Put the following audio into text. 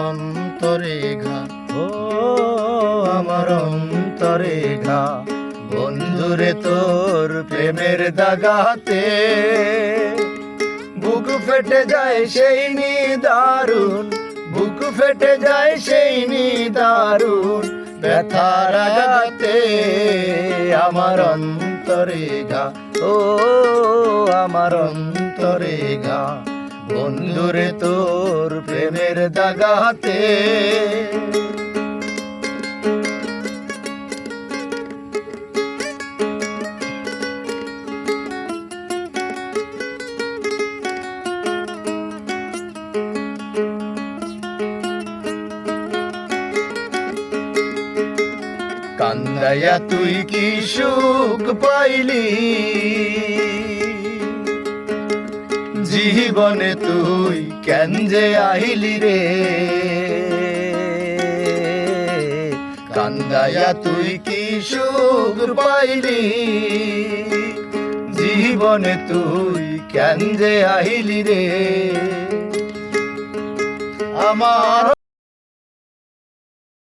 অন্তরে ঘা, ও আমার অন্তরে ঘা, বন্ধুরে তোর প্রেমের দাগাতে বুক ফেটে যায় সেই নিদারুণ, বুক ফেটে যায় সেই নিদারুণ ব্যথার আঘাতে। আমার অন্তরে ঘা, ও আমার অন্তরে ঘা, বন্ধুরে তোর প্রেমের দাগাতে। কান্দাইয়া তুই কি সুখ পাইলি, জীবনে তুই কেন যে আইলি রে। কান্দাইয়া তুই কি সুখ পাইলি, জীবনে তুই কেন যে আইলি রে। আমার